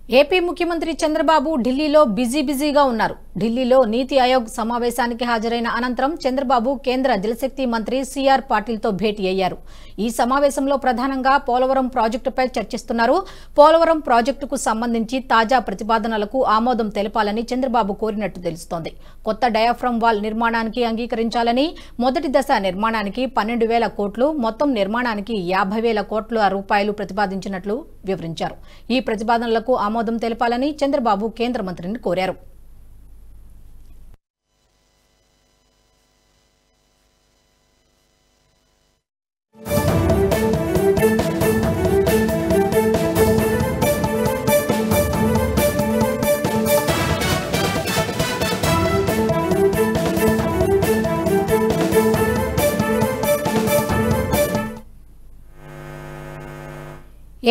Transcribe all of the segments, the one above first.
AP ముఖ్యమంత్రి చంద్రబాబు ఢిల్లీలో బిజీగా ఉన్నారు. ఢిల్లీలో నీతి ఆయోగ్ సమావేశానికి హాజరైన అనంతరం చంద్రబాబు కేంద్ర జలశక్తి మంత్రి సిఆర్ పాటిల్తో భేటీ అయ్యారు. ఈ సమావేశంలో ప్రధానంగా పోలవరం ప్రాజెక్టుపై చర్చిస్తున్నారు. పోలవరం ప్రాజెక్టుకు సంబంధించి తాజా ప్రతిపాదనలకు ఆమోదం తెలపాలని చంద్రబాబు కోరినట్టు తెలుస్తోంది. కొత్త డయాఫ్రమ్ వాల్ నిర్మాణానికి అంగీకరించాలని, మొదటి దశ నిర్మాణానికి 12,000 కోట్లు, మొత్తం నిర్మాణానికి 50,000 కోట్ల రూపాయలు ప్రతిపాదించినట్లు వివరించారు. ఈ ప్రతిపాదనలకు ఆమోదం తెలపాలని చంద్రబాబు కేంద్ర మంత్రిని కోరారు.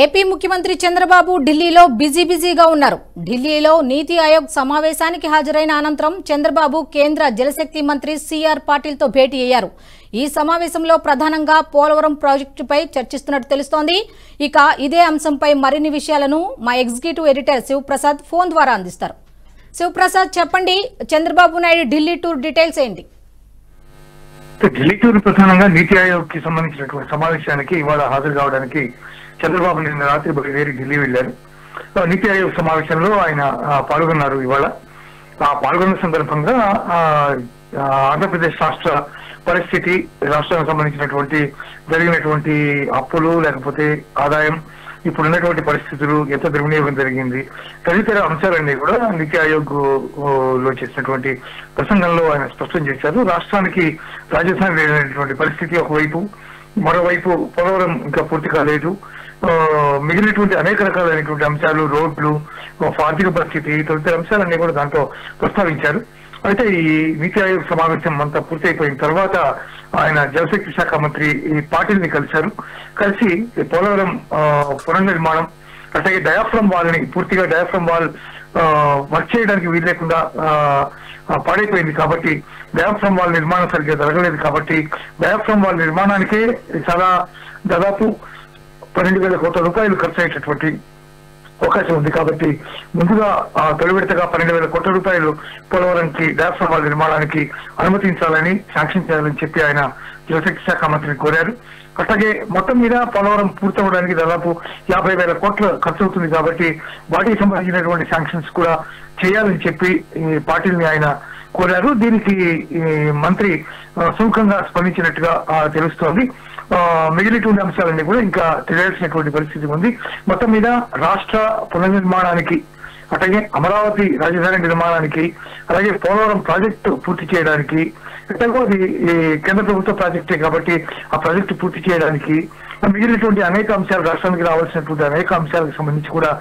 ఏపీ ముఖ్యమంత్రి చంద్రబాబు ఢిల్లీలో బిజీగా ఉన్నారు. ఢిల్లీలో నీతి ఆయోగ్ సమావేశానికి హాజరైన అనంతరం చంద్రబాబు కేంద్ర జలశక్తి మంత్రి సిఆర్ పాటిల్తో భేటీ అయ్యారు. ఈ సమావేశంలో ప్రధానంగా పోలవరం ప్రాజెక్టుపై చర్చిస్తున్నట్టు తెలుస్తోంది. ఇక ఇదే అంశంపై మరిన్ని విషయాలను మా ఎగ్జిక్యూటివ్ ఎడిటర్ శివప్రసాద్ ఫోన్ ద్వారా అందిస్తారు. శివప్రసాద్, చెప్పండి, చంద్రబాబు నాయుడు ఢిల్లీ టూర్ డీటెయిల్స్ ఏంటి? ఢిల్లీ టూర్ ప్రధానంగా నీతి ఆయోగ్ కి సంబంధించినటువంటి సమావేశానికి ఇవాళ హాజరు కావడానికి చంద్రబాబు నిన్న రాత్రి బయలుదేరి ఢిల్లీ వెళ్లారు. నీతి ఆయోగ్ సమావేశంలో ఆయన పాల్గొన్నారు. ఇవాళ పాల్గొన్న సందర్భంగా ఆంధ్రప్రదేశ్ రాష్ట్ర పరిస్థితి, రాష్ట్రానికి సంబంధించినటువంటి జరిగినటువంటి అప్పులు, లేకపోతే ఆదాయం, ఇప్పుడున్నటువంటి పరిస్థితులు, ఎంత దుర్వినియోగం జరిగింది, తదితర అంశాలన్నీ కూడా నీతి ఆయోగ్ లో చేసినటువంటి ప్రసంగంలో ఆయన స్పష్టం చేశారు. రాష్ట్రానికి రాజధాని లేనటువంటి పరిస్థితి ఒకవైపు, మరోవైపు పోలవరం ఇంకా పూర్తి కాలేదు, మిగిలినటువంటి అనేక రకాలైనటువంటి అంశాలు, రోడ్లు, ఆర్థిక పరిస్థితి, తదితర అంశాలన్నీ కూడా దాంట్లో ప్రస్తావించారు. అయితే ఈ నీతి ఆయోగ్ సమావేశం అంతా పూర్తి అయిపోయిన తర్వాత ఆయన జలశక్తి శాఖ మంత్రి పాటిల్ని కలిసి పోలవరం పునర్నిర్మాణం, అట్లాగే డయాఫ్రమ్ వాల్ ని పూర్తిగా డయాఫ్రమ్ వాల్ వర్క్ చేయడానికి వీలు లేకుండా పాడైపోయింది కాబట్టి, డయాఫ్రమ్ వాల్ నిర్మాణం సరిగ్గా జరగలేదు కాబట్టి డయాఫ్రమ్ వాల్ నిర్మాణానికే దాదాపు 12,000 కోట్ల రూపాయలు ఖర్చు అయ్యేటటువంటి అవకాశం ఉంది. కాబట్టి ముందుగా తొలి విడతగా 12,000 కోట్ల రూపాయలు పోలవరంకి డయాఫ్రమ్ వాల్ నిర్మాణానికి అనుమతించాలని, శాంక్షన్ చేయాలని చెప్పి ఆయన జలశక్తి శాఖ మంత్రిని కోరారు. అట్లాగే మొత్తం మీద పోలవరం పూర్తవడానికి దాదాపు 50,000 కోట్ల ఖర్చు అవుతుంది కాబట్టి వాటికి సంబంధించినటువంటి శాంక్షన్స్ కూడా చేయాలని చెప్పి పాటిల్ని ఆయన కోరారు. దీనికి మంత్రి సుముఖంగా స్పందించినట్టుగా తెలుస్తోంది. మిగిలినటువంటి అంశాలన్నీ కూడా ఇంకా తెలియాల్సినటువంటి పరిస్థితి ఉంది. మొత్తం మీద రాష్ట్ర పునర్నిర్మాణానికి, అట్లాగే అమరావతి రాజధాని నిర్మాణానికి, అలాగే పోలవరం ప్రాజెక్టు పూర్తి చేయడానికి, ఎట్లాగో అది కేంద్ర ప్రభుత్వ ప్రాజెక్టే కాబట్టి ఆ ప్రాజెక్టు పూర్తి చేయడానికి, మిగిలినటువంటి అనేక అంశాలు, రాష్ట్రానికి రావాల్సినటువంటి అనేక అంశాలకు సంబంధించి కూడా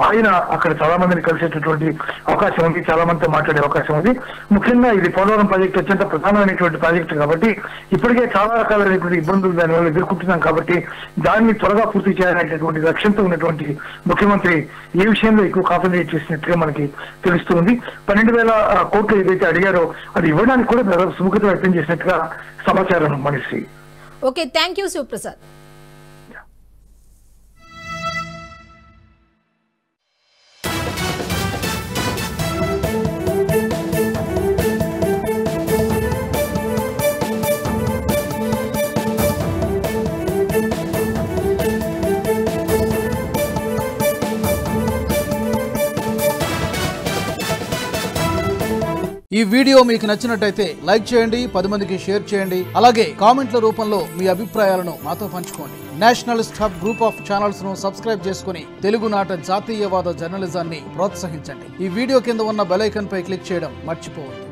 ఆయన అక్కడ చాలా మందిని కలిసేటటువంటి అవకాశం ఉంది, చాలా మందితో మాట్లాడే అవకాశం ఉంది. ముఖ్యంగా ఇది పోలవరం ప్రాజెక్టు అత్యంత ప్రధానమైనటువంటి ప్రాజెక్టు కాబట్టి ఇప్పటికే చాలా రకాలైనటువంటి ఇబ్బందులు దానివల్ల ఎదుర్కొంటున్నాం కాబట్టి దాన్ని త్వరగా పూర్తి చేయాలనేటటువంటి లక్ష్యంతో ఉన్నటువంటి ముఖ్యమంత్రి ఈ విషయంలో ఎక్కువ కాన్సన్ట్రేట్ చేసినట్టుగా మనకి తెలుస్తుంది. 12,000 కోట్లు ఏదైతే అడిగారో అది ఇవ్వడానికి కూడా దాదాపు సుముఖత వ్యక్తం చేసినట్టుగా సమాచారం. మనిషి ఓకే, థ్యాంక్ యూ శివప్రసాద్. ఈ వీడియో మీకు నచ్చినట్టయితే లైక్ చేయండి, 10 మందికి షేర్ చేయండి. అలాగే కామెంట్ల రూపంలో మీ అభిప్రాయాలను మాతో పంచుకోండి. Nationalist hub group of channels ను సబ్స్క్రైబ్ చేసుకుని తెలుగునాట జాతీయవాద జర్నలిజాన్ని ప్రోత్సహించండి. ఈ వీడియో కింద ఉన్న బెల్ ఐకాన్ పై క్లిక్ చేయడం మర్చిపోవద్దు.